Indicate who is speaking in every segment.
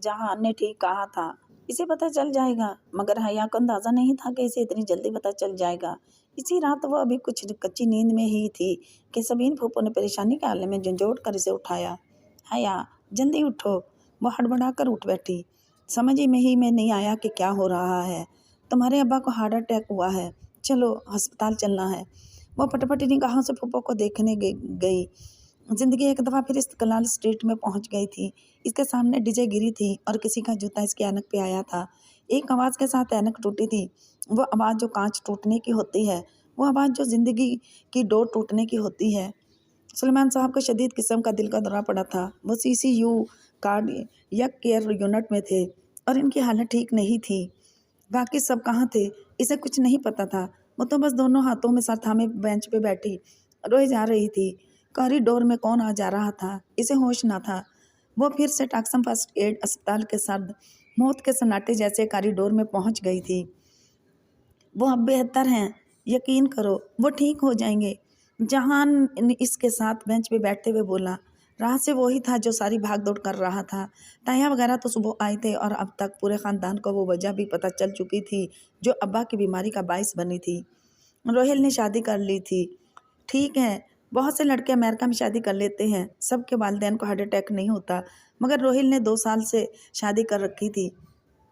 Speaker 1: जहान ने ठीक कहा था, इसे पता चल जाएगा। मगर हया को अंदाजा नहीं था कि इसे इतनी जल्दी पता चल जाएगा। इसी रात वो अभी कुछ कच्ची नींद में ही थी कि सबीन फूफो ने परेशानी के आले में झंझोड़ कर इसे उठाया। हया, जल्दी उठो। वो हड़बड़ा कर उठ बैठी। समझ ही में नहीं आया कि क्या हो रहा है। तुम्हारे अब्बा को हार्ट अटैक हुआ है, चलो अस्पताल चलना है। वो फटाफट निगाहों से फूफो को देखने गई। जिंदगी एक दफ़ा फिर इस्तिकलाल स्ट्रीट में पहुंच गई थी। इसके सामने डीजे गिरी थी और किसी का जूता इसकी ऐनक पे आया था। एक आवाज़ के साथ ऐनक टूटी थी। वो आवाज़ जो कांच टूटने की होती है, वो आवाज़ जो ज़िंदगी की डोर टूटने की होती है। सुलेमान साहब को शदीद किस्म का दिल का दौरा पड़ा था। वो CCU कार्डियक केयर यूनिट में थे और इनकी हालत ठीक नहीं थी। बाकी सब कहाँ थे, इसे कुछ नहीं पता था। वो तो बस दोनों हाथों में सर थामे बेंच पे बैठी रोई जा रही थी। कॉरिडोर में कौन आ जा रहा था, इसे होश ना था। वो फिर से टाक्सम फर्स्ट एड अस्पताल के सर्द मौत के सन्नाटे जैसे कॉरिडोर में पहुंच गई थी। वो अब बेहतर हैं, यकीन करो, वो ठीक हो जाएंगे। जहान इसके साथ बेंच पे बैठते हुए बोला। राह से वही था जो सारी भाग दौड़ कर रहा था। ताया वगैरह तो सुबह आए थे और अब तक पूरे ख़ानदान को वो वजह भी पता चल चुकी थी जो अब्बा की बीमारी का बाइस बनी थी। रोहिल ने शादी कर ली थी। ठीक है, बहुत से लड़के अमेरिका में शादी कर लेते हैं, सबके वालिदैन को हार्ट अटैक नहीं होता, मगर रोहिल ने 2 साल से शादी कर रखी थी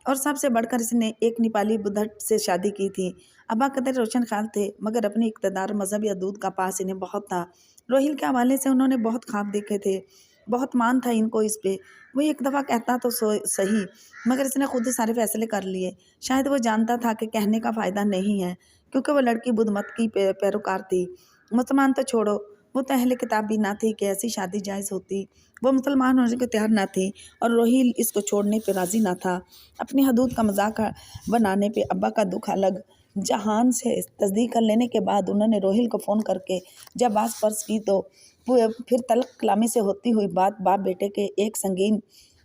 Speaker 1: और सबसे बढ़कर इसने एक नेपाली बुद्धट से शादी की थी। अब्बा कदर रोशन ख्याल थे, मगर अपनी इक़्तिदार मजहब या दूध का पास इन्हें बहुत था। रोहिल के हवाले से उन्होंने बहुत ख्वाब देखे थे, बहुत मान था इनको इस पे। वो एक दफ़ा कहता तो सही, मगर इसने खुद ही सारे फैसले कर लिए। शायद वो जानता था कि कहने का फ़ायदा नहीं है, क्योंकि वो लड़की बुद्धमत की पैरोकार थी। मुसलमान तो छोड़ो, वो तो अहले किताब भी ना थी कि ऐसी शादी जायज़ होती। वो मुसलमान होने को तैयार ना थी और रोहिल इसको छोड़ने पे राज़ी ना था। अपनी हदूद का मजाक बनाने पे अब्बा का दुख अलग। जहान से तस्दीक कर लेने के बाद उन्होंने रोहिल को फ़ोन करके जब बात फर्ज की तो फिर तलक कलामी से होती हुई बात बाप बेटे के एक संगीन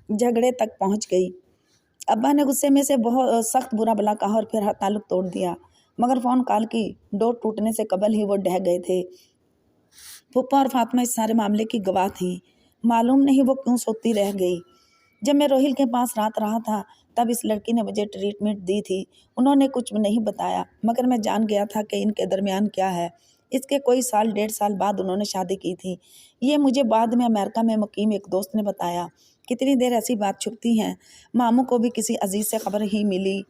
Speaker 1: झगड़े तक पहुंच गई। अब्बा ने गुस्से में से बहुत सख्त बुरा भला कहा और फिर ताल्लुक तोड़ दिया, मगर फ़ोन कॉल की डोर टूटने से कबल ही वो ढह गए थे। फूफा और फातिमा इस सारे मामले की गवाह थी। मालूम नहीं वो क्यों सोती रह गई। जब मैं रोहिल के पास रात रहा था तब इस लड़की ने मुझे ट्रीटमेंट दी थी। उन्होंने कुछ नहीं बताया, मगर मैं जान गया था कि इनके दरमियान क्या है। इसके कोई साल 1.5 साल बाद उन्होंने शादी की थी। ये मुझे बाद में अमेरिका में मुकीम एक दोस्त ने बताया। कितनी देर ऐसी बात छुपती हैं। मामू को भी किसी अजीज़ से खबर ही मिली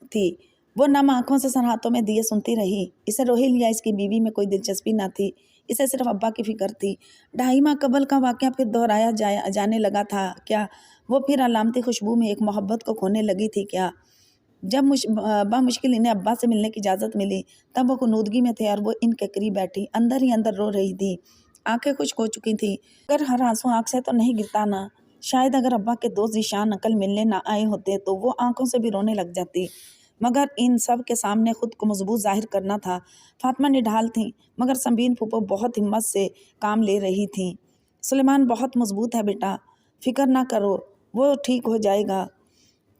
Speaker 1: थी। वो नम आंखों से सरहातों में दिए सुनती रही। इसे रोहिल या इसकी बीवी में कोई दिलचस्पी ना थी, इसे सिर्फ अब्बा की फिक्र थी। 2.5 माह कबल का वाक़या फिर दोहराया जाने लगा था क्या? वो फिर अलामती खुशबू में एक मोहब्बत को खोने लगी थी क्या? जब बामुश्किल इन्हें अब्बा से मिलने की इजाज़त मिली तब वो कुनूदगी में थे और वो इनके करीब बैठी अंदर ही अंदर रो रही थी। आंखें खुश्क हो चुकी थीं, अगर हर आंसू आँख से तो नहीं गिरता ना। शायद अगर अब्बा के दोस्त ज़ीशान अंकल मिलने ना आए होते तो वो आंखों से भी रोने लग जाती, मगर इन सब के सामने खुद को मजबूत जाहिर करना था। फातिमा निढाल थी, मगर संबीन फूफो बहुत हिम्मत से काम ले रही थी। सुलेमान बहुत मजबूत है बेटा, फिक्र ना करो, वो ठीक हो जाएगा।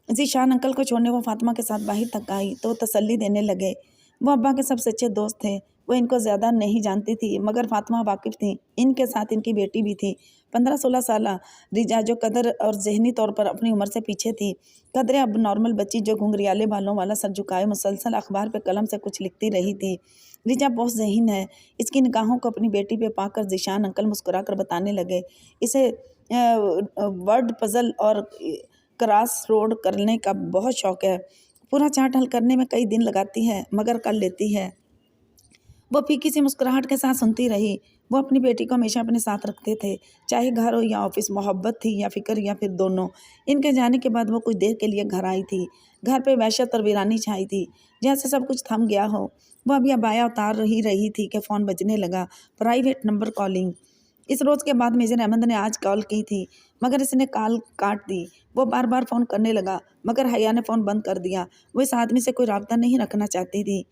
Speaker 1: ज़ीशान अंकल को छोड़ने वो फातिमा के साथ बाहर तक आई तो तसल्ली देने लगे। वो अब्बा के सबसे अच्छे दोस्त थे। वो इनको ज़्यादा नहीं जानती थी, मगर फातिमा वाकिफ़ थी। इनके साथ इनकी बेटी भी थी, 15-16 साल रिजा, जो कदर और जहनी तौर पर अपनी उम्र से पीछे थी। कदर अब नॉर्मल बच्ची जो घुंघरियाले बालों वाला सर झुकाए मुसलसल अखबार पे कलम से कुछ लिखती रही थी। रिजा बहुत ज़हीन है। इसकी निगाहों को अपनी बेटी पे पाकर ज़ीशान अंकल मुस्कुरा कर बताने लगे, इसे वर्ड पज़ल और क्रॉस रोड करने का बहुत शौक़ है। पूरा चार्ट हल करने में कई दिन लगाती है, मगर कर लेती है। वो फीकी सी मुस्कुराहट के साथ सुनती रही। वो अपनी बेटी को हमेशा अपने साथ रखते थे, चाहे घर हो या ऑफिस। मोहब्बत थी या फिक्र या फिर दोनों। इनके जाने के बाद वो कुछ देर के लिए घर आई थी। घर पे वहशत और वीरानी छाई थी, जैसे सब कुछ थम गया हो। वो अभी अबाया उतार ही रही थी कि फ़ोन बजने लगा। Private number calling. इस रोज़ के बाद मेजर अहमद ने आज कॉल की थी, मगर इसने कॉल काट दी। वो बार बार फ़ोन करने लगा, मगर हया ने फ़ोन बंद कर दिया। वो इस आदमी से कोई राब्ता नहीं रखना चाहती थी,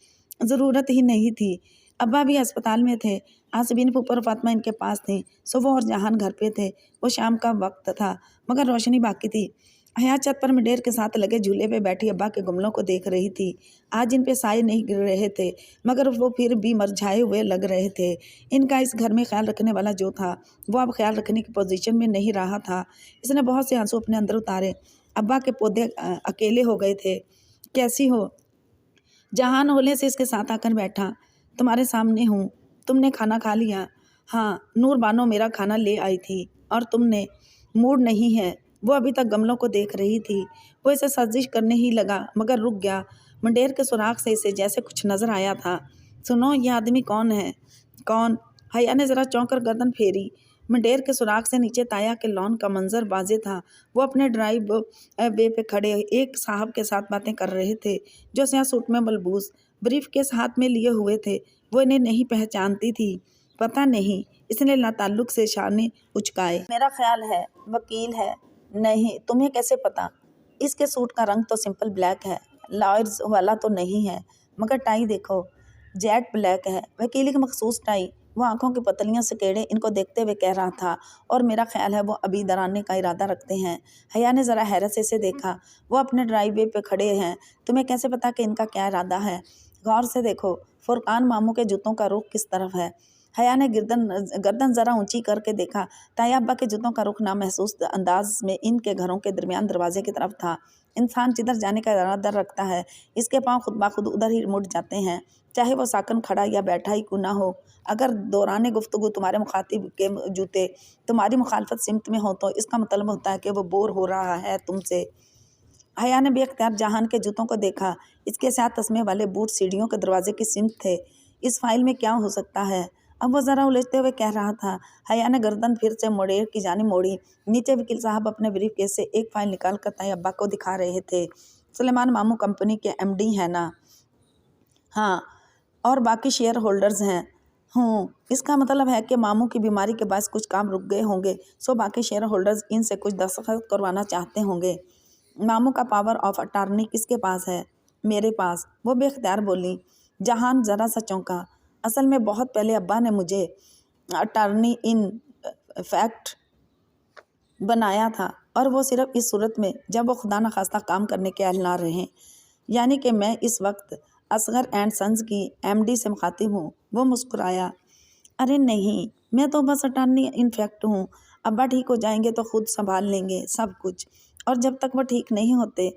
Speaker 1: ज़रूरत ही नहीं थी। अब्बा भी अस्पताल में थे। आसबीन फूफा और फातिमा इनके पास थी। सुबह और जहान घर पे थे। वो शाम का वक्त था, मगर रोशनी बाकी थी। हया छत पर मंडेर के साथ लगे झूले पे बैठी अब्बा के गमलों को देख रही थी। आज इन पे साए नहीं गिर रहे थे, मगर वो फिर भी मुरझाए हुए लग रहे थे। इनका इस घर में ख्याल रखने वाला जो था, वो अब ख्याल रखने की पोजीशन में नहीं रहा था। इसने बहुत से आंसू अपने अंदर उतारे। अब्बा के पौधे अकेले हो गए थे। कैसी हो? जहान होले से इसके साथ आकर बैठा। तुम्हारे सामने हूँ। तुमने खाना खा लिया? हाँ, नूर बानो मेरा खाना ले आई थी। और तुमने? मूड नहीं है। वो अभी तक गमलों को देख रही थी। वो इसे साजिश करने ही लगा, मगर रुक गया। मंडेर के सुराग से इसे जैसे कुछ नजर आया था। सुनो, ये आदमी कौन है? कौन? हया ने जरा चौंक कर गर्दन फेरी। मंडेर के सुराग से नीचे ताया के लॉन का मंजर वाजे था। वो अपने ड्राइव वे पे खड़े एक साहब के साथ बातें कर रहे थे, जो स्याह सूट में मलबूस ब्रीफ केस हाथ में लिए हुए थे। वो इन्हें नहीं पहचानती थी। पता नहीं, इसने लाताल्लुक से शाने उचकाए। मेरा ख्याल है वकील है। नहीं, तुम्हें कैसे पता? इसके सूट का रंग तो सिंपल ब्लैक है, लॉयर्स वाला तो नहीं है। मगर टाई देखो, जेट ब्लैक है, वकील की मखसूस टाई। वो आंखों की पतलियां से केड़े इनको देखते हुए कह रहा था। और मेरा ख्याल है वो अभी इधर आने का इरादा रखते हैं। हया ने ज़रा हैरत से इसे देखा। वो अपने ड्राइववे पे खड़े हैं। तुम्हें कैसे पता कि इनका क्या इरादा है? गौर से देखो, फुरकान मामू के जूतों का रुख किस तरफ है। हया ने गर्दन ज़रा ऊंची करके देखा। ताया अब्बा के जूतों का रुख नामहसूस अंदाज में इनके घरों के दरमियान दरवाजे की तरफ था। इंसान जिधर जाने का इरादा रखता है, इसके पाँव खुद ब खुद उधर ही मुड़ जाते हैं, चाहे वो साकन खड़ा या बैठा ही क्यों ना हो। अगर दौरान गुफ्तगू तुम्हारे मुखातिब के जूते तुम्हारी मुखालफत सिमत में हो, तो इसका मतलब होता है कि वो बोर हो रहा है तुमसे। हया ने बेख्तियार जहान के जूतों को देखा। इसके साथ तस्मे वाले बूट सीढ़ियों के दरवाजे की सिमत थे। इस फाइल में क्या हो सकता है? अब वो ज़रा उलझते हुए कह रहा था। हया ने गर्दन फिर से मुड़ेर की जानी मोड़ी। नीचे वकील साहब अपने ब्रीफ केस से एक फाइल निकाल कर ताई अब्बा को दिखा रहे थे। सुलेमान मामू कंपनी के MD है ना? हाँ, और बाकी शेयर होल्डर्स हैं। इसका मतलब है कि मामू की बीमारी के बाद कुछ काम रुक गए होंगे, सो बाकी शेयर होल्डर्स इनसे कुछ दस्तखत करवाना चाहते होंगे। मामू का पावर ऑफ अटार्नी किसके पास है? मेरे पास, वो बेख्तियार बोली। जहान ज़रा सा चौंका। असल में बहुत पहले अब्बा ने मुझे अटार्नी इन फैक्ट बनाया था, और वो सिर्फ इस सूरत में जब वो खुदा न खास्ता काम करने के अहल ना रहें। यानी कि मैं इस वक्त असगर एंड सन्स की MD से मुखातिब हूँ। वो मुस्कुराया। अरे नहीं, मैं तो बस अटार्नी इनफैक्ट हूँ। अब्बा ठीक हो जाएंगे तो खुद संभाल लेंगे सब कुछ, और जब तक वो ठीक नहीं होते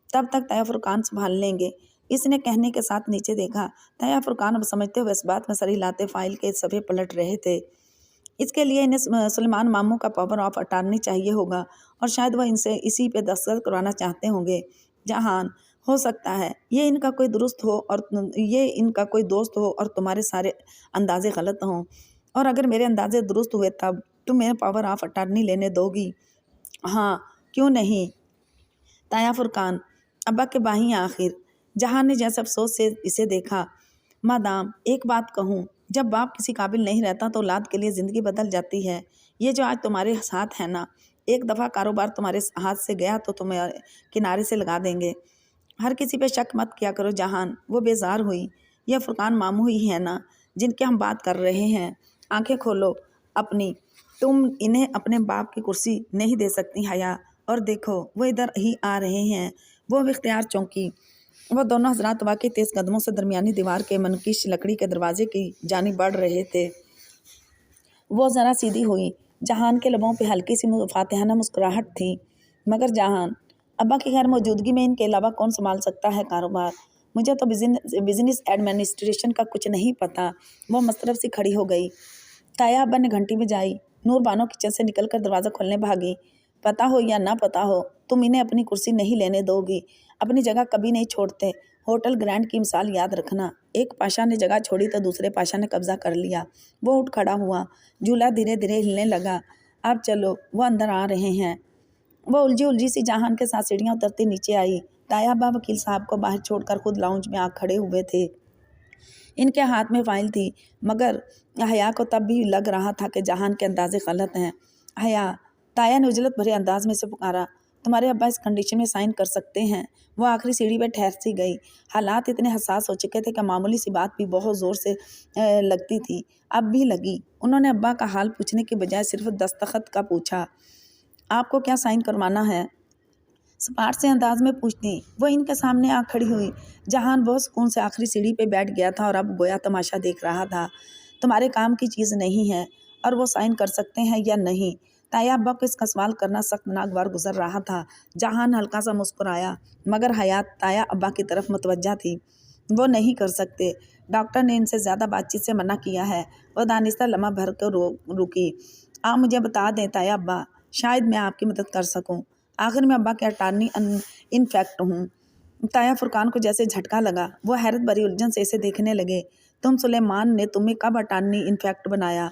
Speaker 1: तब तक ताया फुरकान संभाल लेंगे। इसने कहने के साथ नीचे देखा। ताया फुरकान अब समझते हुए इस बात में सर हिलाते फाइल के सफ़े पलट रहे थे। इसके लिए इन्हें सुलेमान मामू का पावर ऑफ अटार्नी चाहिए होगा, और शायद वह इनसे इसी पे दस्तखत करवाना चाहते होंगे। जहान, हो सकता है ये इनका कोई दोस्त हो और तुम्हारे सारे अंदाजे गलत हों, और अगर मेरे अंदाजे दुरुस्त हुए तब तुम मेरे पावर ऑफ अटार्नी लेने दोगी? हाँ, क्यों नहीं? ताया फुरकान, अब्बा के बाही आखिर। जहान ने जैसे अफसोस से इसे देखा। मादाम, एक बात कहूँ, जब बाप किसी काबिल नहीं रहता तो औलाद के लिए ज़िंदगी बदल जाती है। ये जो आज तुम्हारे साथ है ना, एक दफ़ा कारोबार तुम्हारे हाथ से गया तो तुम्हें किनारे से लगा देंगे। हर किसी पे शक मत किया करो जहान। वो बेजार हुई। यह फुरकान मामू ही है ना जिनके हम बात कर रहे हैं? आंखें खोलो अपनी। तुम इन्हें अपने बाप की कुर्सी नहीं दे सकती हया। और देखो, वो इधर ही आ रहे हैं। वो इख्तियार चौंकी। वह दोनों हजरात वाकई तेज़ कदमों से दरमियानी दीवार के मनकीश लकड़ी के दरवाजे की जानिब बढ़ रहे थे। वो ज़रा सीधी हुई। जहान के लबों पे हल्की सी फातिहाना मुस्कुराहट थी। मगर जहान, अब्बा की गैर मौजूदगी में इनके अलावा कौन संभाल सकता है कारोबार? मुझे तो बिजनेस एडमिनिस्ट्रेशन का कुछ नहीं पता। वो मस्तरफ सी खड़ी हो गई। ताया अब्बा ने घंटी बजाई। नूर बानो किचन से निकलकर दरवाज़ा खोलने भागी। पता हो या ना पता हो, तुम इन्हें अपनी कुर्सी नहीं लेने दोगी। अपनी जगह कभी नहीं छोड़ते। होटल ग्रैंड की मिसाल याद रखना। एक पाशा ने जगह छोड़ी तो दूसरे पाशा ने कब्जा कर लिया। वो उठ खड़ा हुआ। झूला धीरे धीरे हिलने लगा। अब चलो, वो अंदर आ रहे हैं। वो उलझी सी जहान के साथ सीढ़ियाँ उतरती नीचे आई। ताया अब्बा वकील साहब को बाहर छोड़कर खुद लाउंज में आ खड़े हुए थे। इनके हाथ में फाइल थी, मगर हया को तब भी लग रहा था कि जहान के अंदाजे गलत हैं। हया, ताया ने उजलत भरे अंदाज में से पुकारा। तुम्हारे अब्बा इस कंडीशन में साइन कर सकते हैं? वो आखिरी सीढ़ी पर ठहर सी गई। हालात इतने हसास हो चुके थे कि मामूली सी बात भी बहुत ज़ोर से लगती थी। अब भी लगी। उन्होंने अब्बा का हाल पूछने के बजाय सिर्फ दस्तखत का पूछा। आपको क्या साइन करवाना है? सपाट से अंदाज में पूछती। वो इनके सामने आ खड़ी हुई। जहान बहुत सुकून से आखिरी सीढ़ी पे बैठ गया था और अब गोया तमाशा देख रहा था। तुम्हारे काम की चीज़ नहीं है और वो साइन कर सकते हैं या नहीं? ताया अब्बा को इसका सवाल करना सख्त नागवार गुजर रहा था। जहान हल्का सा मुस्कुराया, मगर हयात ताया अब्बा की तरफ मुतवज्जा थी। वो नहीं कर सकते। डॉक्टर ने इनसे ज़्यादा बातचीत से मना किया है। वो दानिस्ता लम्हा भर कर रुकी। आप मुझे बता दें ताया अब्बा, शायद मैं आपकी मदद कर सकूं। आखिर में अब्बा के अटारनी इनफेक्ट हूँ। ताया फुरकान को जैसे झटका लगा। वो हैरत भरी उलझन से इसे देखने लगे। तुम सुलेमान ने तुम्हें कब अटारनी इनफेक्ट बनाया?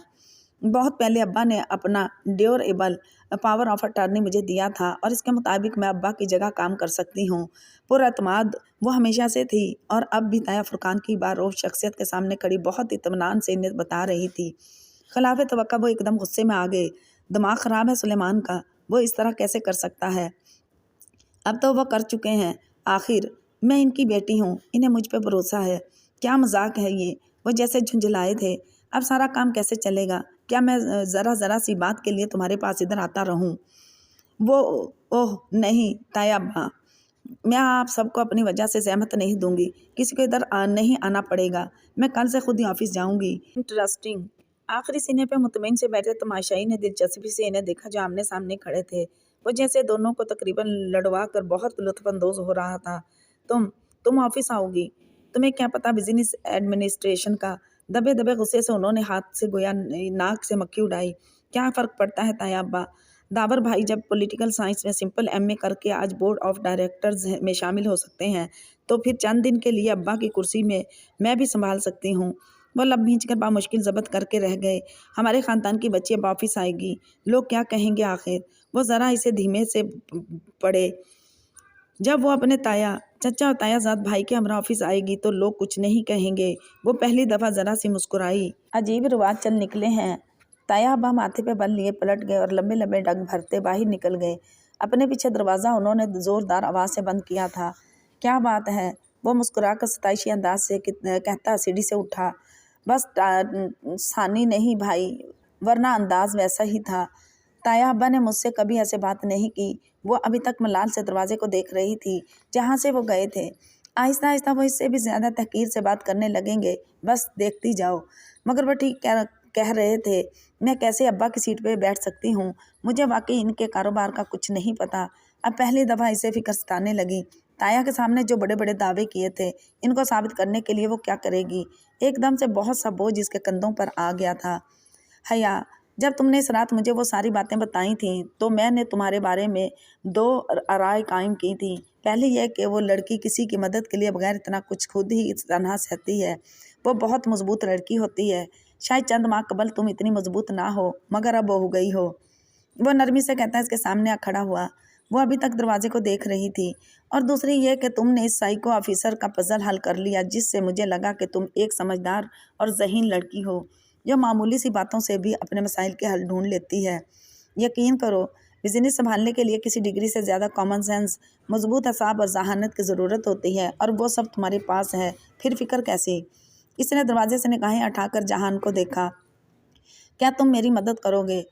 Speaker 1: बहुत पहले अब्बा ने अपना ड्यूरेबल पावर ऑफ अटर्नी मुझे दिया था और इसके मुताबिक मैं अब्बा की जगह काम कर सकती हूँ। पुरअतमाद वो हमेशा से थी और अब भी ताया फुरकान की बारोब शख्सियत के सामने खड़ी बहुत इत्मीनान से इन्हें बता रही थी। खिलाफ तवक्का वो एकदम गुस्से में आ गए। दिमाग ख़राब है सुलेमान का, वो इस तरह कैसे कर सकता है? अब तो वह कर चुके हैं। आखिर मैं इनकी बेटी हूँ, इन्हें मुझ पर भरोसा है। क्या मजाक है ये? वो जैसे झुंझलाए थे। अब सारा काम कैसे चलेगा? क्या मैं ज़रा सी बात के लिए तुम्हारे पास इधर आता रहूं? वो ओह नहीं ताया अब्बा, मैं आप सबको अपनी वजह से ज़हमत नहीं दूंगी। किसी को इधर नहीं आना पड़ेगा। मैं कल से खुद ही ऑफिस जाऊंगी। इंटरेस्टिंग। आखिरी सीने पे मुतमईन से बैठे तमाशाई ने दिलचस्पी से इन्हें देखा जो आमने सामने खड़े थे। वो जैसे दोनों को तकरीबन लड़वा कर बहुत लुत्फानंदोज हो रहा था। तुम ऑफिस आओगी? तुम्हें क्या पता बिजनेस एडमिनिस्ट्रेशन का? दबे दबे गुस्से से उन्होंने हाथ से गोया नाक से मक्खी उड़ाई। क्या फ़र्क पड़ता है ताया अब्बा? दावर भाई जब पॉलिटिकल साइंस में सिंपल एमए करके आज बोर्ड ऑफ डायरेक्टर्स में शामिल हो सकते हैं, तो फिर चंद दिन के लिए अब्बा की कुर्सी में मैं भी संभाल सकती हूँ। वो लब भींच कर बामुश्किल ज़ब्त करके रह गए। हमारे ख़ानदान की बच्ची अब ऑफिस आएगी, लोग क्या कहेंगे आखिर? वो ज़रा इसे धीमे से पड़े। जब वो अपने ताया चचा और तायाजाद भाई के हमरा ऑफिस आएगी तो लोग कुछ नहीं कहेंगे। वो पहली दफ़ा ज़रा सी मुस्कुराई। अजीब रिवाज चल निकले हैं। ताया अब्बा माथे पे बल लिए पलट गए और लंबे लंबे डग भरते बाहर निकल गए। अपने पीछे दरवाज़ा उन्होंने ज़ोरदार आवाज़ से बंद किया था। क्या बात है? वो मुस्कुरा कर सताइशी अंदाज से कहता सीढ़ी से उठा। बस सानी नहीं भाई, वरना अंदाज वैसा ही था। ताया अब्बा ने मुझसे कभी ऐसे बात नहीं की। वो अभी तक मलाल से दरवाजे को देख रही थी जहाँ से वो गए थे। आहिस्ता आहिस्ता वो इससे भी ज़्यादा तहकीर से बात करने लगेंगे। बस देखती जाओ। मगर वो ठीक कह रहे थे। मैं कैसे अब्बा की सीट पे बैठ सकती हूँ? मुझे वाकई इनके कारोबार का कुछ नहीं पता। अब पहली दफ़ा इसे फिक्र सताने लगी। ताया के सामने जो बड़े बड़े दावे किए थे, इनको साबित करने के लिए वो क्या करेगी? एकदम से बहुत सा बोझ इसके कंधों पर आ गया था। हया, जब तुमने इस रात मुझे वो सारी बातें बताई थीं तो मैंने तुम्हारे बारे में दो राय कायम की थी। पहली यह कि वो लड़की किसी की मदद के लिए बगैर इतना कुछ खुद ही इस तरह सहती है। वो बहुत मजबूत लड़की होती है। शायद चंद माह कबल तुम इतनी मजबूत ना हो, मगर अब हो गई हो। वो नरमी से कहता है इसके सामने आ खड़ा हुआ। वो अभी तक दरवाजे को देख रही थी। और दूसरी ये कि तुमने इस साइको ऑफिसर का पजल हल कर लिया, जिससे मुझे लगा कि तुम एक समझदार और ज़हीन लड़की हो जो मामूली सी बातों से भी अपने मसाइल के हल ढूंढ लेती है। यकीन करो, बिजनेस संभालने के लिए किसी डिग्री से ज़्यादा कॉमन सेंस, मजबूत असाब और जहानत की ज़रूरत होती है, और वो सब तुम्हारे पास है। फिर फिक्र कैसी? इसने दरवाजे से निगाहें उठाकर जहान को देखा। क्या तुम मेरी मदद करोगे?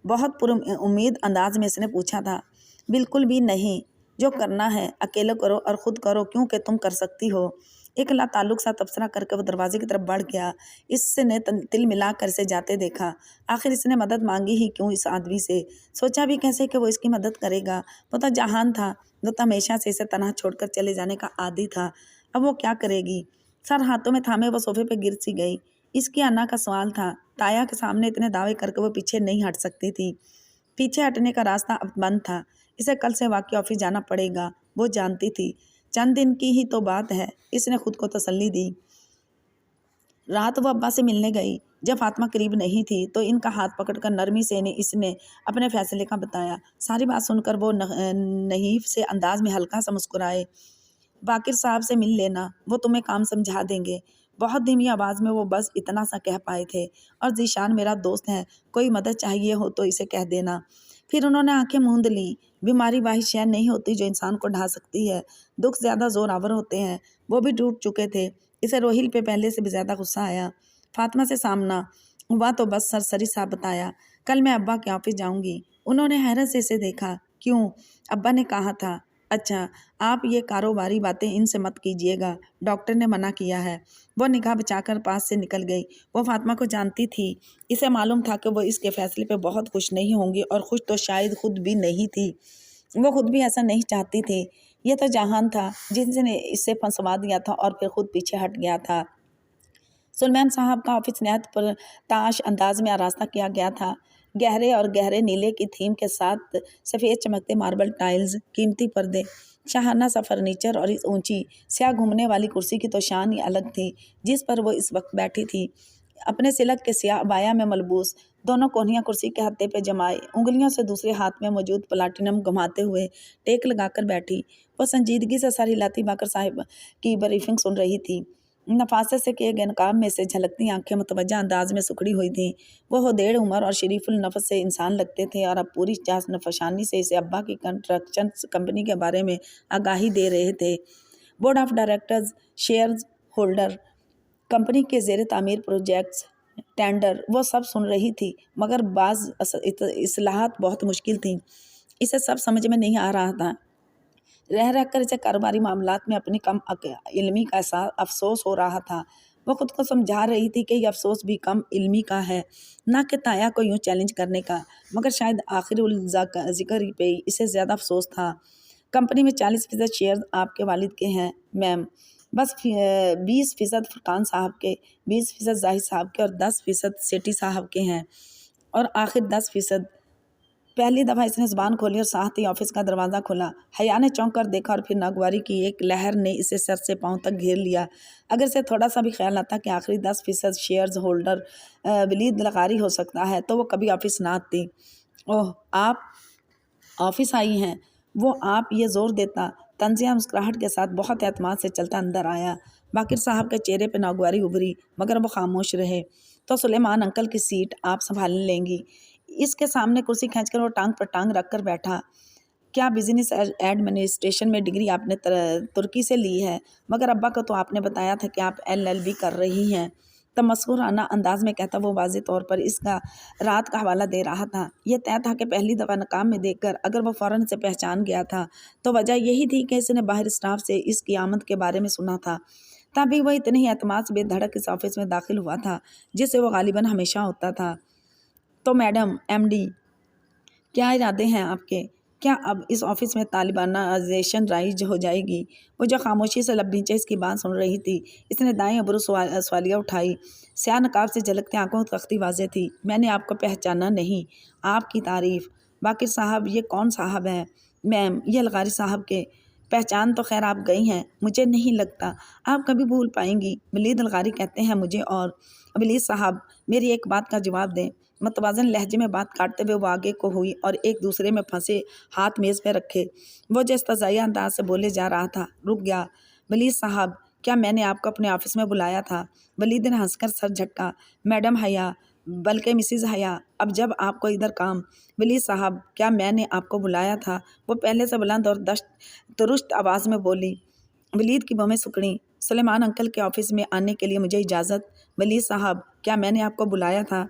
Speaker 1: बहुत पुरुम्मीद अंदाज में इसने पूछा था। बिल्कुल भी नहीं। जो करना है अकेले करो और ख़ुद करो, क्योंकि तुम कर सकती हो। एक लाताल्लुक सा तबसरा करके वो दरवाजे की तरफ बढ़ गया। इसने तिल मिला कर इसे जाते देखा। आखिर इसने मदद मांगी ही क्यों इस आदमी से? सोचा भी कैसे कि वो इसकी मदद करेगा? वो तो जहान था, वो तो हमेशा से इसे तनहा छोड़कर चले जाने का आदी था। अब वो क्या करेगी? सर हाथों में थामे वो सोफे पे गिर सी गई। इसकी अन्ना का सवाल था। ताया के सामने इतने दावे करके वो पीछे नहीं हट सकती थी। पीछे हटने का रास्ता अब बंद था। इसे कल से वाकई ऑफिस जाना पड़ेगा, वो जानती थी। चंद दिन की ही तो बात है, इसने खुद को तसल्ली दी। रात वो अब्बा से मिलने गई। जब फातिमा करीब नहीं थी तो इनका हाथ पकड़कर नरमी से इसने अपने फैसले का बताया। सारी बात सुनकर वो नहीफ से अंदाज में हल्का सा मुस्कुराए। बाकिर साहब से मिल लेना, वो तुम्हें काम समझा देंगे। बहुत धीमी आवाज़ में वो बस इतना सा कह पाए थे। और जीशान मेरा दोस्त है, कोई मदद चाहिए हो तो इसे कह देना। फिर उन्होंने आंखें मूंद ली। बीमारी वाही शय नहीं होती जो इंसान को ढा सकती है। दुख ज़्यादा ज़ोरावर होते हैं। वो भी टूट चुके थे। इसे रोहिल पे पहले से भी ज़्यादा गुस्सा आया। फातिमा से सामना हुआ तो बस सरसरी सा बताया, कल मैं अब्बा के ऑफिस जाऊंगी। उन्होंने हैरत से इसे देखा। क्यों? अब्बा ने कहा था। अच्छा, आप ये कारोबारी बातें इनसे मत कीजिएगा, डॉक्टर ने मना किया है। वो निगाह बचाकर पास से निकल गई। वो फातिमा को जानती थी। इसे मालूम था कि वो इसके फैसले पे बहुत खुश नहीं होंगी, और खुश तो शायद खुद भी नहीं थी। वो खुद भी ऐसा नहीं चाहती थी। ये तो जहान था जिसने इसे फंसवा दिया था और फिर खुद पीछे हट गया था। सुलेमान साहब का ऑफिस नहायत पुरताश अंदाज में आरास्ता किया गया था। गहरे नीले की थीम के साथ सफ़ेद चमकते मार्बल टाइल्स, कीमती पर्दे, शाहाना सा फर्नीचर और इस ऊंची स्याह घूमने वाली कुर्सी की तो शान ही अलग थी जिस पर वो इस वक्त बैठी थी। अपने सिलक के स्याह अबाया में मलबूस, दोनों कोहनियाँ कुर्सी के हत्थे पे जमाए, उंगलियों से दूसरे हाथ में मौजूद प्लाटिनम घुमाते हुए टेक लगाकर बैठी। वो संजीदगी से सर हिलाती बाकर साहिब की ब्रीफिंग सुन रही थी। नफासत से किए गए नकाब में से झलकती आंखें मुतवज्जा अंदाज में सुखड़ी हुई थीं। वो होदेड़ उम्र और शरीफुल नफस से इंसान लगते थे और अब पूरी जास नफशानी से इसे अब्बा की कंस्ट्रक्शन कंपनी के बारे में आगाही दे रहे थे। Board of directors, share holder, company के ज़ेर तामीर प्रोजेक्ट्स, टेंडर, वो सब सुन रही थी, मगर बाज़ इस्लाहात बहुत मुश्किल थीं। इसे सब समझ में नहीं आ रहा था। रह रह कर इसे कारोबारी मामलात में अपनी कम इल्मी का अफसोस हो रहा था। वो खुद को समझा रही थी कि ये अफसोस भी कम इल्मी का है, ना कि ताया को यूँ चैलेंज करने का, मगर शायद आखिर उल ज़िक्र पे इसे ज़्यादा अफसोस था। कंपनी में 40% शेयर आपके वालिद के हैं मैम, बस 20% फुरकान साहब के, 20% जाहिद साहब के और 10% सेठी साहब के हैं, और आखिर 10%। पहली दफ़ा इसने ज़ुबान खोली और साथ ही ऑफिस का दरवाज़ा खुला। हया ने चौंक कर देखा और फिर नागवारी की एक लहर ने इसे सर से पांव तक घेर लिया। अगर इसे थोड़ा सा भी ख्याल आता कि आखिरी 10% शेयर्स होल्डर वलीद लगारी हो सकता है तो वो कभी ऑफिस ना आती। ओह, आप ऑफिस आई हैं? वो आप ये ज़ोर देता। तंजिया मुस्कुराहट के साथ बहुत एतमाद से चलता अंदर आया। बाकिर साहब के चेहरे पर नागवारी उभरी, मगर वो खामोश रहे। तो सुलेमान अंकल की सीट आप संभाल लेंगी। इसके सामने कुर्सी खींचकर वो टांग पर टांग रख कर बैठा। क्या बिजनेस एडमिनिस्ट्रेशन में डिग्री आपने तुर्की से ली है? मगर अब्बा को तो आपने बताया था कि आप LLB कर रही हैं। तमस्कुराना अंदाज में कहता वो वाज़ेह तौर पर इसका रात का हवाला दे रहा था। यह तय था कि पहली दफ़ा नाकाम में देखकर अगर वो फ़ौरन से पहचान गया था तो वजह यही थी कि इसने बाहर स्टाफ से इसकी आमद के बारे में सुना था। तभी वह इतने ही एतमाद से बेधड़क इस ऑफिस में दाखिल हुआ था जिससे वो गालिबन हमेशा होता था। तो मैडम MD, क्या इरादे हैं आपके? क्या अब इस ऑफिस में तालिबानाइजेशन राइज हो जाएगी? वो जो खामोशी से लब नीचे इसकी बात सुन रही थी, इसने दाएं अबरू सवालिया उठाई। स्याह नकाब से झलकती आंखों की तख्ती वाज़ेह थी। मैंने आपको पहचाना नहीं। आपकी तारीफ। बाकिर साहब, ये कौन साहब हैं? मैम, ये अलगारी साहब के। पहचान तो खैर आप गई हैं, मुझे नहीं लगता आप कभी भूल पाएंगी। वलीद अलगारी कहते हैं मुझे। और वलीद साहब, मेरी एक बात का जवाब दें। मतवाज़न लहजे में बात काटते हुए वो आगे को हुई और एक दूसरे में फंसे हाथ मेज़ पे रखे वो जो इस्तज़ाइया अंदाज से बोले जा रहा था रुक गया। वलीद साहब, क्या मैंने आपको अपने ऑफिस में बुलाया था? वलीद ने हंसकर सर झटका। मैडम हया, बल्कि मिसिज़ हया, अब जब आपको इधर काम। वलीद साहब, क्या मैंने आपको बुलाया था? वो पहले से बुलंद और दुरुस्त आवाज़ में बोली। वलीद की भवें सुकड़ी। सुलेमान अंकल के ऑफिस में आने के लिए मुझे इजाज़त। वलीद साहब, क्या मैंने आपको बुलाया था?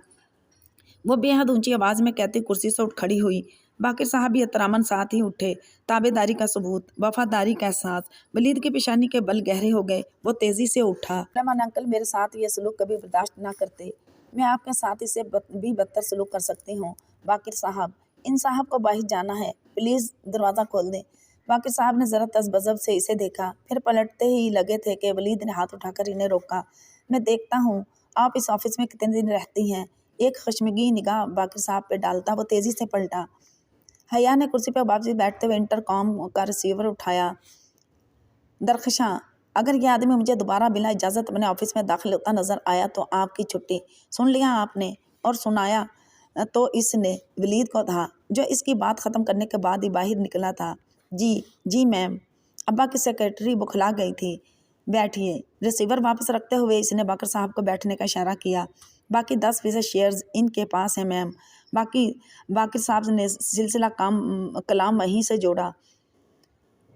Speaker 1: वो बेहद ऊंची आवाज़ में कहती कुर्सी से उठ खड़ी हुई। बाकिर साहब भी एहतरामन साथ ही उठे। ताबेदारी का सबूत, वफादारी का एहसास। वलीद की पेशानी के बल गहरे हो गए। वो तेज़ी से उठा। रहमान अंकल मेरे साथ ये सलूक कभी बर्दाश्त ना करते। मैं आपके साथ इसे भी बदतर सलूक कर सकती हूँ। बाकिर साहब, इन साहब को बाहर जाना है, प्लीज़ दरवाज़ा खोल दें। बाकिर साहब ने ज़रा तज़बज़ब से इसे देखा, फिर पलटते ही लगे थे कि वलीद ने हाथ उठाकर इन्हें रोका। मैं देखता हूँ आप इस ऑफिस में कितने दिन रहती हैं। एक खशमगी निगाह बाकिर साहब पे डालता वो तेज़ी से पलटा। हया ने कुर्सी पर वापसी बैठते हुए इंटरकॉम का रिसीवर उठाया। दरख्शां, अगर यह आदमी मुझे दोबारा बिना इजाज़त अपने ऑफिस में दाखिल होता नज़र आया तो आपकी छुट्टी। सुन लिया आपने? और सुनाया तो इसने वलीद को था जो इसकी बात ख़त्म करने के बाद ही बाहर निकला था। जी जी मैम। अब्बा की सेक्रेटरी बुखला गई थी। बैठिए। रिसीवर वापस रखते हुए इसने बाकर साहब को बैठने का इशारा किया। बाकी 10% शेयर्स इनके पास हैं मैम। बाकिर साहब ने सिलसिला कलाम वहीं से जोड़ा।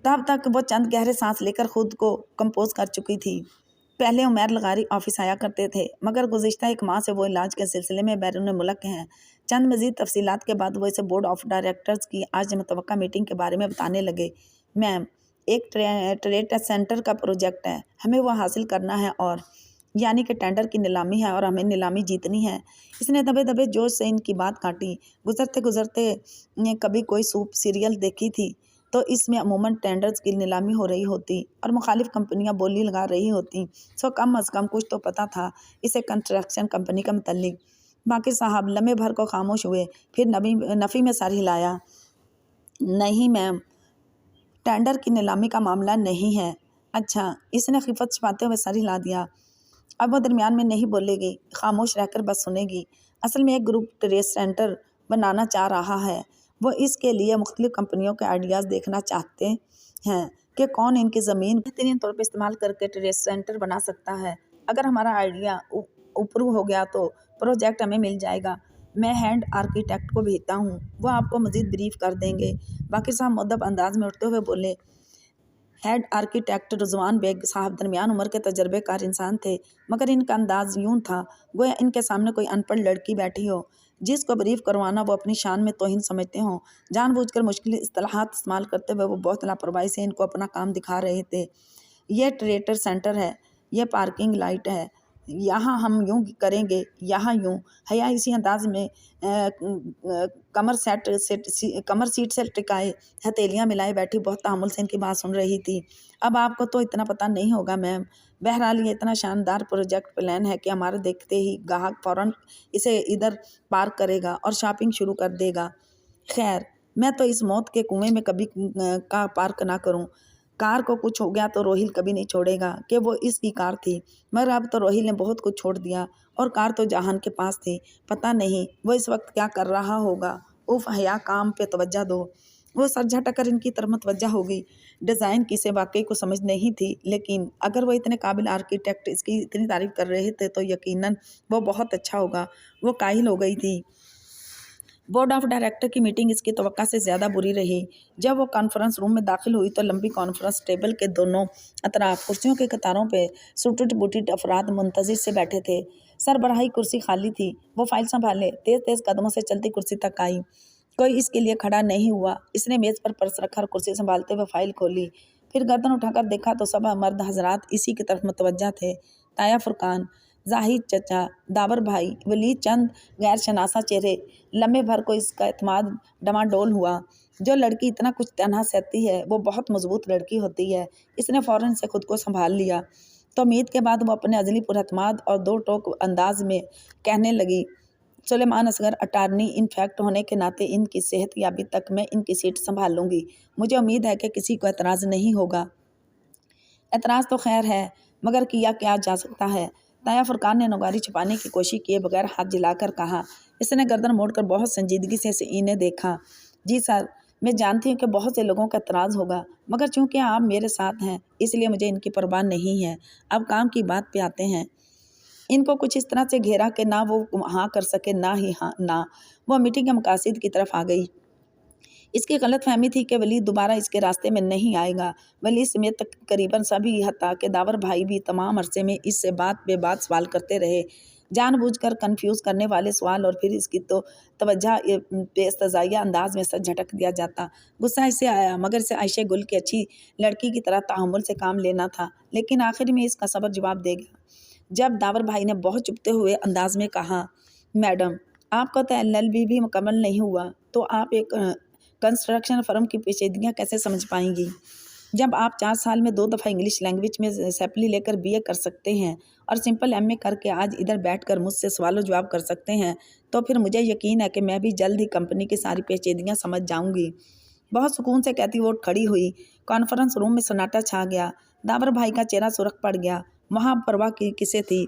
Speaker 1: तब तक वो चंद गहरे सांस लेकर खुद को कंपोज कर चुकी थी। पहले उमैर लगारी ऑफिस आया करते थे, मगर गुज़िश्ता एक माह से वो इलाज के सिलसिले में बैरून मुल्क हैं। चंद मज़ीद तफसीलात के बाद वो इसे बोर्ड ऑफ डायरेक्टर्स की आज मुतवक्का मीटिंग के बारे में बताने लगे। میم ایک ٹریڈ سینٹر کا پروجیکٹ ہے، ہمیں وہ حاصل کرنا ہے، اور یعنی کہ ٹینڈر کی نیلامی ہے اور ہمیں نیلامی جیتنی ہے۔ اس نے دبے دبے جوش سے ان کی بات کاٹی۔ گزرتے گزرتے کبھی کوئی سوپ سیریل دیکھی تھی تو اس میں عموماً ٹینڈرز کی نیلامی ہو رہی ہوتی اور مخالف کمپنیاں بولی لگا رہی ہوتی، سو کم از کم کچھ تو پتہ تھا اسے کنسٹرکشن کمپنی کا متعلق۔ باقی صاحب لمحے بھر کو خاموش ہوئے، پھر نفی میں سر ہلایا۔ نہیں میم، ٹینڈر کی نیلامی کا معاملہ نہیں ہے۔ اچھا، اس نے خفت چھپاتے ہوئے سر ہلا دیا۔ اب وہ درمیان میں نہیں بولے گی، خاموش رہ کر بس سنے گی۔ اصل میں ایک گروپ ٹریڈ سینٹر بنانا چاہ رہا ہے۔ وہ اس کے لیے مختلف کمپنیوں کے آئیڈیاز دیکھنا چاہتے ہیں کہ کون ان کی زمین بہترین طور پہ استعمال کر کے ٹریڈ سینٹر بنا سکتا ہے۔ اگر ہمارا آئیڈیا اپروو ہو گیا تو پروجیکٹ ہمیں مل جائے گا۔ میں ہینڈ آرکیٹیکٹ کو بھیجتا ہوں، وہ آپ کو مزید بریف کر دیں گے۔ باقی صاحب مؤدب انداز میں اٹھتے ہوئے بولے۔ ہیڈ آرکیٹیکٹ رضوان بیگ صاحب درمیان عمر کے تجربے کار انسان تھے، مگر ان کا انداز یوں تھا گویا ان کے سامنے کوئی ان پڑھ لڑکی بیٹھی ہو جس کو بریف کروانا وہ اپنی شان میں توہین سمجھتے ہوں۔ جان بوجھ کر مشکل اصطلاحات استعمال کرتے ہوئے وہ بہت لاپرواہی سے ان کو اپنا کام دکھا رہے تھے۔ یہ ٹریڈ سینٹر ہے، یہ پارکنگ لائٹ ہے، یہاں ہم یوں کریں گے، یہاں یوں۔ حیا اسی انداز میں کمر سیٹ سے ٹکائے ہتھیلیاں ملائے بیٹھی بہت تحمل سے ان کی بات سن رہی تھی۔ اب آپ کو تو اتنا پتہ نہیں ہوگا میم، بہرحال یہ اتنا شاندار پروجیکٹ پلان ہے کہ ہمارے دیکھتے ہی گاہک فوراً اسے ادھر پارک کرے گا اور شاپنگ شروع کر دے گا۔ خیر، میں تو اس موت کے کنویں میں کبھی کا پارک نہ کروں۔ کار کو کچھ ہو گیا تو روہیل کبھی نہیں چھوڑے گا کہ وہ اس کی کار تھی، مگر اب تو روہیل نے بہت کچھ چھوڑ دیا اور کار تو جہان کے پاس تھی۔ پتہ نہیں وہ اس وقت کیا کر رہا ہوگا۔ اف حیا، کام پہ توجہ دو۔ وہ سر جھٹک کر ان کی طرف متوجہ ہوگی۔ ڈیزائن کی اسے واقعی کو سمجھ نہیں تھی، لیکن اگر وہ اتنے قابل آرکیٹیکٹ اس کی اتنی تعریف کر رہے تھے تو یقیناً وہ بہت اچھا ہوگا۔ وہ قائل ہو گئی تھی۔ بورڈ آف ڈائریکٹر کی میٹنگ اس کی توقع سے زیادہ بری رہی۔ جب وہ کانفرنس روم میں داخل ہوئی تو لمبی کانفرنس ٹیبل کے دونوں اطراف کرسیوں کی قطاروں پہ سوٹڈ بوٹڈ افراد منتظر سے بیٹھے تھے۔ سربراہی کرسی خالی تھی۔ وہ فائل سنبھالے تیز تیز قدموں سے چلتی کرسی تک آئی۔ کوئی اس کے لیے کھڑا نہیں ہوا۔ اس نے میز پر پرس رکھا اور کرسی سنبھالتے ہوئے فائل کھولی، پھر گردن اٹھا کر دیکھا تو سب مرد حضرات اسی کی طرف متوجہ تھے۔ تایا فرقان، زاہد چچا، داور بھائی، ولی چند غیر شناسا چہرے۔ لمحے بھر کو اس کا اعتماد ڈماڈول ہوا۔ جو لڑکی اتنا کچھ تنہا سہتی ہے وہ بہت مضبوط لڑکی ہوتی ہے۔ اس نے فوراً سے خود کو سنبھال لیا۔ تومید کے بعد وہ اپنے ازلی پراعتماد اور دو ٹوک انداز میں کہنے لگی، سلیمان اصغر، اٹارنی ان فیکٹ ہونے کے ناطے ان کی صحت یابی تک میں ان کی سیٹ سنبھال لوں گی۔ مجھے امید ہے کہ کسی کو اعتراض نہیں ہوگا۔ اعتراض تو خیر ہے، مگر کیا جا سکتا ہے؟ تایا فرقان نے نگاری چھپانے کی کوشش کیے بغیر ہاتھ جلا کر کہا۔ اس نے گردن موڑ کر بہت سنجیدگی سے انہیں دیکھا۔ جی سر، میں جانتی ہوں کہ بہت سے لوگوں کا اعتراض ہوگا، مگر چونکہ آپ میرے ساتھ ہیں اس لیے مجھے ان کی پرواہ نہیں ہے۔ اب کام کی بات پہ آتے ہیں۔ ان کو کچھ اس طرح سے گھیرا کہ نہ وہ ہاں کر سکے نہ ہی ہاں نہ۔ وہ میٹنگ کے مقاصد کی طرف آ گئی۔ اس کی غلط فہمی تھی کہ ولی دوبارہ اس کے راستے میں نہیں آئے گا۔ ولی سمیت قریباً سبھی، حتیٰ کہ داور بھائی بھی تمام عرصے میں اس سے بات بے بات سوال کرتے رہے، جان بوجھ کر کنفیوز کرنے والے سوال، اور پھر اس کی تو توجہ بے استضائیہ انداز میں سر جھٹک دیا جاتا۔ غصہ اسے آیا، مگر اسے عائشہ گل کی اچھی لڑکی کی طرح تحمل سے کام لینا تھا، لیکن آخر میں اس کا صبر جواب دے گا۔ جب داور بھائی نے بہت چپتے ہوئے انداز میں کہا، میڈم، آپ کا تو LLB بھی مکمل نہیں ہوا تو آپ ایک کنسٹرکشن فرم کی پیچیدگیاں کیسے سمجھ پائیں گی؟ جب آپ 4 سال میں 2 دفعہ انگلش لینگویج میں سیپلی لے کر BA کر سکتے ہیں اور سمپل MA کر کے آج ادھر بیٹھ کر مجھ سے سوال و جواب کر سکتے ہیں، تو پھر مجھے یقین ہے کہ میں بھی جلد ہی کمپنی کی ساری پیچیدگیاں سمجھ جاؤں گی۔ بہت سکون سے کہتی وہ کھڑی ہوئی۔ کانفرنس روم میں سناٹا چھا گیا۔ داور بھائی کا چہرہ سرخ پڑ گیا۔ وہاں پرواہ کی کسے تھی؟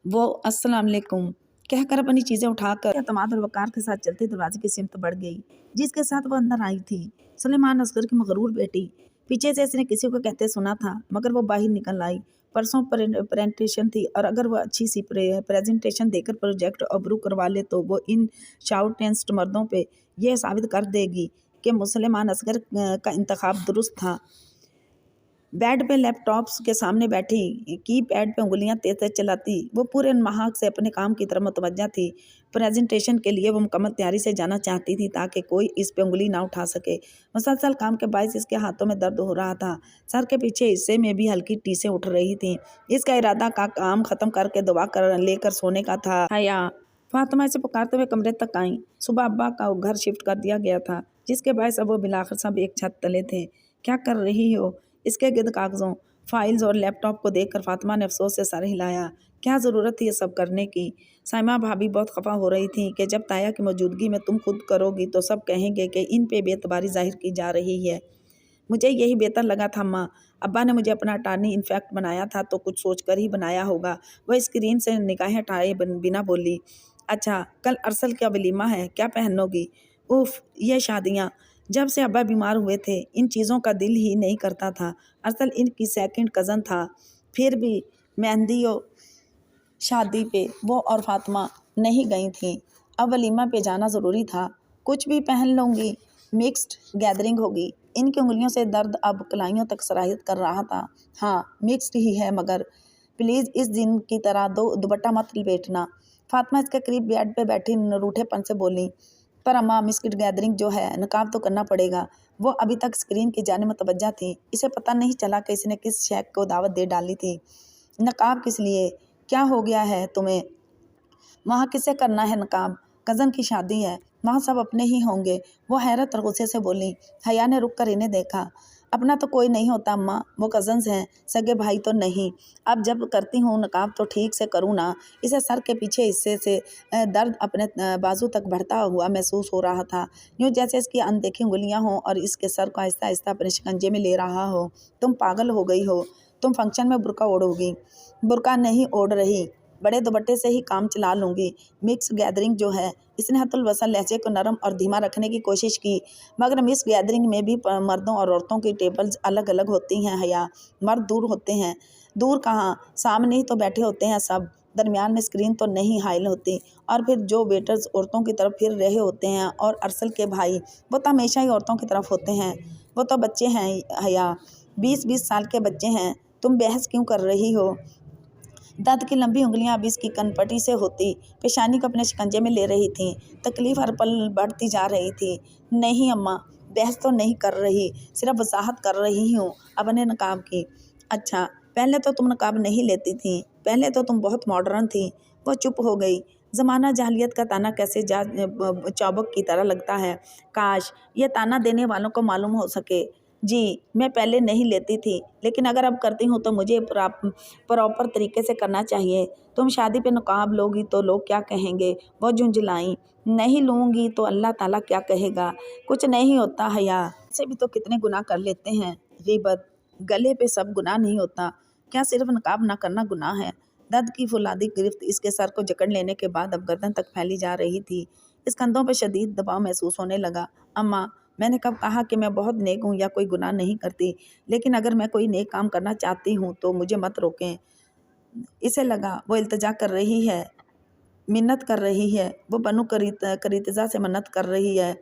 Speaker 1: وہ السلام علیکم کہہ کر اپنی چیزیں اٹھا کر اعتماد اور وقار کے ساتھ چلتے دروازے کی سمت بڑھ گئی جس کے ساتھ وہ اندر آئی تھی۔ سلیمان اصغر کی مغرور بیٹی، پیچھے سے اس نے کسی کو کہتے سنا تھا، مگر وہ باہر نکل آئی۔ پرسوں پریزنٹیشن تھی اور اگر وہ اچھی سی پریزنٹیشن دے کر پروجیکٹ ابرو کروا لے تو وہ ان شاؤٹینسٹ مردوں پہ یہ ثابت کر دے گی کہ سلیمان اصغر کا انتخاب درست تھا۔ بیڈ پہ لیپ ٹاپس کے سامنے بیٹھی، کی پیڈ پہ انگلیاں تیز تیز چلاتی، وہ پورے محاق سے اپنے کام کی طرف متوجہ تھی۔ प्रेजेंटेशन के लिए वो मुकम्मल तैयारी से जाना चाहती थी ताकि कोई इस पे उंगली ना उठा सके। मुसलसल काम के बायस इसके हाथों में दर्द हो रहा था। सर के पीछे हिस्से में भी हल्की टीसें उठ रही थीं। इसका इरादा का काम ख़त्म करके दवा कर लेकर सोने का था। हया फातिमा इसे पुकारते हुए कमरे तक आई। सुबह अब्बा का घर शिफ्ट कर दिया गया था, जिसके बायस अब वो बिलाखिर सब एक छत तले थे। क्या कर रही हो? इसके गिर्द कागज़ों, फाइल्स और लैपटॉप को देखकर फातिमा ने अफसोस से सर हिलाया। क्या ज़रूरत थी ये सब करने की? साइमा भाभी बहुत खफा हो रही थी कि जब ताया की मौजूदगी में तुम खुद करोगी तो सब कहेंगे कि इन पे बेतबारी जाहिर की जा रही है। मुझे यही बेहतर लगा था माँ। अब्बा ने मुझे अपना अटार्नी इनफैक्ट बनाया था तो कुछ सोच कर ही बनाया होगा। वह स्क्रीन से निगाहें हटाए बिना बोली। अच्छा, कल अरसल का वलीमा है, क्या पहनोगी? उफ, ये शादियाँ। जब से अब्बा बीमार हुए थे इन चीज़ों का दिल ही नहीं करता था। अरसल इनकी सेकंड कज़न था। फिर भी मेहंदी और शादी पे वो और फातिमा नहीं गई थी। अब वलीमा पे जाना ज़रूरी था। कुछ भी पहन लूँगी, मिक्स्ड गैदरिंग होगी। इनकी उंगलियों से दर्द अब कलाइयों तक सराहित कर रहा था। हाँ, मिक्स्ड ही है, मगर प्लीज़ इस दिन की तरह दुपट्टा मत लपेटना। फातिमा इसके करीब बेड पे बैठी रूठेपन से बोली। पर अम्मा, मिक्स्ड गैदरिंग जो है नकाब तो करना पड़ेगा। वो अभी तक स्क्रीन की जाने मुतवज्जा थी। इसे पता नहीं चला कि इसने किस शेख को दावत दे डाली थी। नकाब किस लिए? क्या हो गया है तुम्हें? वहाँ किसे करना है नकाब? कज़न की शादी है, वहाँ सब अपने ही होंगे। वो हैरत और गुस्से से बोली। हया ने रुक कर इन्हें देखा। अपना तो कोई नहीं होता अम्मा, वो कज़न्स हैं, सगे भाई तो नहीं। अब जब करती हूँ नकाब तो ठीक से करूँ ना। इसे सर के पीछे हिस्से से दर्द अपने बाजू तक बढ़ता हुआ महसूस हो रहा था, यूँ जैसे इसकी अनदेखी उंगलियाँ हों और इसके सर को आहिस्ता आहिस्ता अपने शिकंजे में ले रहा हो। तुम पागल हो गई हो? तुम फंक्शन में बुर्का ओढ़ोगी? बुर्का नहीं ओढ़ रही, बड़े दुपट्टे से ही काम चला लूँगी। मिक्स गैदरिंग जो है, इसने हतुल वसल लहजे को नरम और धीमा रखने की कोशिश की, मगर मिक्स गैदरिंग में भी मर्दों और औरतों की टेबल्स अलग अलग होती हैं। हया, मर्द दूर होते हैं। दूर कहाँ, सामने ही तो बैठे होते हैं सब। दरमियान में स्क्रीन तो नहीं हाइल होती। और फिर जो वेटर्स औरतों की तरफ फिर रहे होते हैं और अरसल के भाई, वो तो हमेशा ही औरतों की तरफ होते हैं। वो तो बच्चे हैं हया, 20-20 साल के बच्चे हैं। तुम बहस क्यों कर रही हो? दर्द की लंबी उंगलियां अब इसकी कनपटी से होती पेशानी को अपने शिकंजे में ले रही थीं। तकलीफ हर पल बढ़ती जा रही थी। नहीं अम्मा, बहस तो नहीं कर रही, सिर्फ वजाहत कर रही हूँ अपने नकाब की। अच्छा, पहले तो तुम नकाब नहीं लेती थी, पहले तो तुम बहुत मॉडर्न थी। वो चुप हो गई। ज़माना जाहलियत का ताना कैसे चौबक की तरह लगता है। काश ये ताना देने वालों को मालूम हो सके। जी, मैं पहले नहीं लेती थी, लेकिन अगर अब करती हूँ तो मुझे प्रॉपर तरीके से करना चाहिए। तुम शादी पे नकाब लोगी तो लोग क्या कहेंगे? वो झुंझलाई। नहीं लूँगी तो अल्लाह ताला क्या कहेगा? कुछ नहीं होता हया, ऐसे भी तो कितने गुनाह कर लेते हैं। ग़ीबत, गले पे सब गुनाह नहीं होता, क्या सिर्फ नकाब ना करना गुनाह है? दर्द की फुलादी गिरफ्त इसके सर को जकड़ लेने के बाद अब गर्दन तक फैली जा रही थी। इस कंधों पर शदीद दबाव महसूस होने लगा। अम्मा, मैंने कब कहा कि मैं बहुत नेक हूँ या कोई गुनाह नहीं करती? लेकिन अगर मैं कोई नेक काम करना चाहती हूँ तो मुझे मत रोकें। इसे लगा वो इल्तिजा कर रही है, मिन्नत कर रही है, वो बनु करीतजा से मन्नत कर रही है।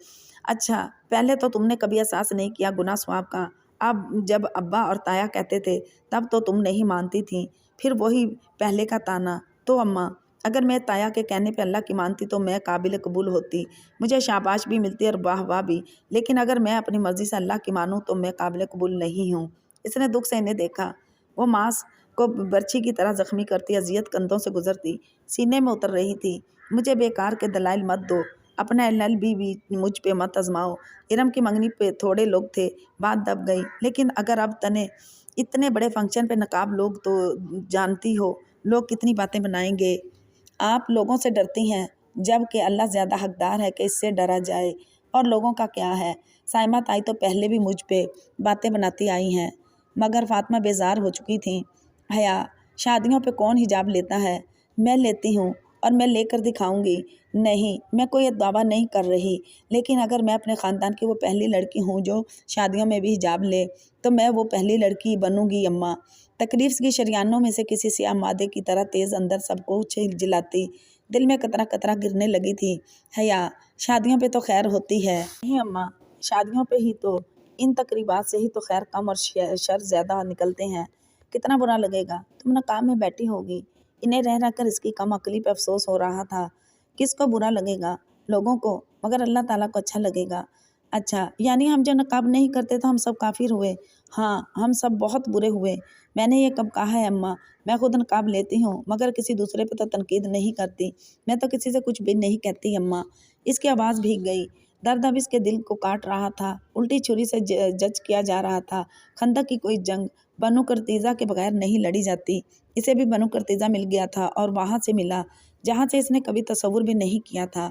Speaker 1: अच्छा, पहले तो तुमने कभी एहसास नहीं किया गुनाह सवाब का। अब जब अब्बा और ताया कहते थे तब तो तुम नहीं मानती थी। फिर वही पहले का ताना। तो अम्मा, अगर मैं ताया के कहने पे अल्लाह की मानती तो मैं काबिल कबूल होती, मुझे शाबाश भी मिलती और वाह वाह भी। लेकिन अगर मैं अपनी मर्ज़ी से अल्लाह की मानूँ तो मैं काबिल कबूल नहीं हूँ। इसने दुख से इन्हें देखा। वो मांस को बर्छी की तरह ज़ख्मी करती अजियत कंधों से गुजरती सीने में उतर रही थी। मुझे बेकार के दलाइल मत दो, अपना LLB भी मुझ पे मत आजमाओ। इरम की मंगनी पे थोड़े लोग थे, बात दब गई। लेकिन अगर अब तने इतने बड़े फंक्शन पे नकाब लोग तो जानती हो लोग कितनी बातें बनाएंगे। आप लोगों से डरती हैं, जबकि अल्लाह ज़्यादा हकदार है कि इससे डरा जाए। और लोगों का क्या है? साइमा ताई तो पहले भी मुझ पे बातें बनाती आई हैं, मगर फातिमा बेजार हो चुकी थी। हया, शादियों पे कौन हिजाब लेता है? मैं लेती हूँ और मैं लेकर दिखाऊंगी। नहीं, मैं कोई दावा नहीं कर रही, लेकिन अगर मैं अपने ख़ानदान की वो पहली लड़की हूँ जो शादियों में भी हिजाब ले, तो मैं वो पहली लड़की बनूंगी अम्मा। तकलीफ की शरियानों में से किसी सियाह मादे की तरह तेज़ अंदर सबको झिलजिलाती दिल में कतरा कतरा गिरने लगी थी। हया, शादियों पे तो खैर होती है। नहीं अम्मा, शादियों पे ही तो, इन तकरीबात से ही तो खैर कम और शर ज़्यादा निकलते हैं। कितना बुरा लगेगा, तुम नकाब में बैठी होगी। इन्हें रह रह कर इसकी कम अकली पे अफसोस हो रहा था। کس کو برا لگے گا؟ لوگوں کو، مگر اللہ تعالیٰ کو اچھا لگے گا۔ اچھا، یعنی ہم جو نقاب نہیں کرتے تو ہم سب کافر ہوئے؟ ہاں، ہم سب بہت برے ہوئے۔ میں نے یہ کب کہا ہے اماں؟ میں خود نقاب لیتی ہوں مگر کسی دوسرے پہ تو تنقید نہیں کرتی۔ میں تو کسی سے کچھ بھی نہیں کہتی اماں۔ اس کی آواز بھیگ گئی۔ درد اب اس کے دل کو کاٹ رہا تھا، الٹی چھری سے جج کیا جا رہا تھا۔ خندق کی کوئی جنگ بنو قرطیظہ کے بغیر نہیں لڑی جاتی۔ اسے بھی بنو قرطیظہ مل گیا تھا، اور وہاں سے ملا جہاں سے اس نے کبھی تصور بھی نہیں کیا تھا۔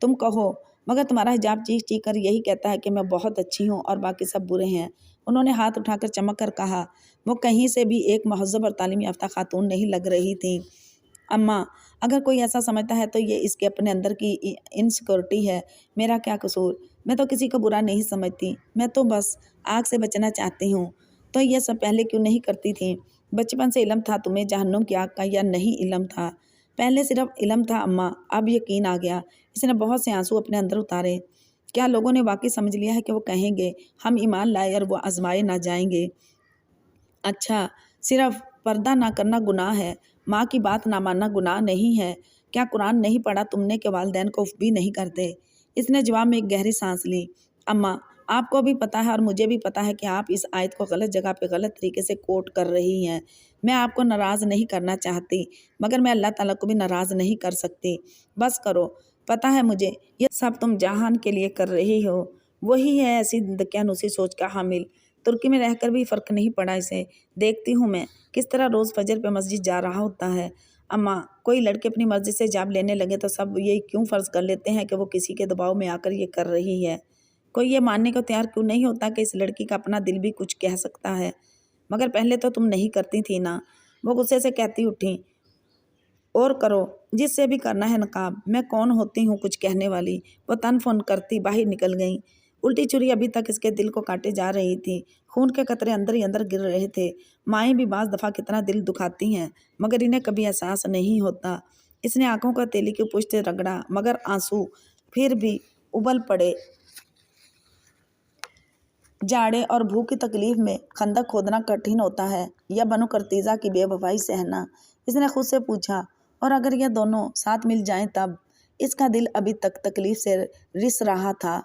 Speaker 1: تم کہو، مگر تمہارا حجاب چیخ چیخ کر یہی کہتا ہے کہ میں بہت اچھی ہوں اور باقی سب برے ہیں۔ انہوں نے ہاتھ اٹھا کر چمک کر کہا۔ وہ کہیں سے بھی ایک مہذب اور تعلیم یافتہ خاتون نہیں لگ رہی تھی۔ اماں، اگر کوئی ایسا سمجھتا ہے تو یہ اس کے اپنے اندر کی انسیکیورٹی ہے۔ میرا کیا قصور؟ میں تو کسی کو برا نہیں سمجھتی، میں تو بس آگ سے بچنا چاہتی ہوں۔ تو یہ سب پہلے کیوں نہیں کرتی تھی؟ بچپن سے علم تھا تمہیں جہنم کی آگ کا یا نہیں علم تھا؟ پہلے صرف علم تھا اماں، اب یقین آ گیا۔ اس نے بہت سے آنسو اپنے اندر اتارے۔ کیا لوگوں نے واقعی سمجھ لیا ہے کہ وہ کہیں گے ہم ایمان لائے اور وہ آزمائے نہ جائیں گے؟ اچھا، صرف پردہ نہ کرنا گناہ ہے، ماں کی بات نہ ماننا گناہ نہیں ہے؟ کیا قرآن نہیں پڑھا تم نے کہ والدین کو اف بھی نہیں کرتے؟ اس نے جواب میں ایک گہری سانس لی۔ اماں، آپ کو بھی پتہ ہے اور مجھے بھی پتہ ہے کہ آپ اس آیت کو غلط جگہ پہ غلط طریقے سے کوٹ کر رہی ہیں۔ میں آپ کو ناراض نہیں کرنا چاہتی، مگر میں اللہ تعالیٰ کو بھی ناراض نہیں کر سکتی۔ بس کرو، پتہ ہے مجھے یہ سب تم جہان کے لیے کر رہی ہو۔ وہی ہے ایسی دقیانوسی سوچ کا حامل۔ ترکی میں رہ کر بھی فرق نہیں پڑا اسے۔ دیکھتی ہوں میں کس طرح روز فجر پہ مسجد جا رہا ہوتا ہے۔ اماں، کوئی لڑکے اپنی مرضی سے حجاب لینے لگے تو سب یہ کیوں فرض کر لیتے ہیں کہ وہ کسی کے دباؤ میں آ کر یہ کر رہی ہے؟ کوئی یہ ماننے کو تیار کیوں نہیں ہوتا کہ اس لڑکی کا اپنا دل بھی کچھ کہہ سکتا ہے؟ مگر پہلے تو تم نہیں کرتی تھی نا؟ وہ غصے سے کہتی اٹھی۔ اور کرو، جس سے بھی کرنا ہے نقاب، میں کون ہوتی ہوں کچھ کہنے والی؟ وہ تن فن کرتی باہر نکل گئیں۔ الٹی چھری ابھی تک اس کے دل کو کاٹے جا رہی تھی۔ خون کے قطرے اندر ہی اندر گر رہے تھے۔ مائیں بھی بعض دفعہ کتنا دل دکھاتی ہیں مگر انہیں کبھی احساس نہیں ہوتا۔ اس نے آنکھوں کا تیلی کی پشت رگڑا مگر آنسو پھر بھی ابل پڑے۔ جاڑے اور بھوک کی تکلیف میں خندق کھودنا کٹھن ہوتا ہے یا بنو قرطیظہ کی بے وفائی سہنا؟ اس نے خود سے پوچھا۔ اور اگر یہ دونوں ساتھ مل جائیں تب؟ اس کا دل ابھی تک تکلیف سے رس رہا تھا۔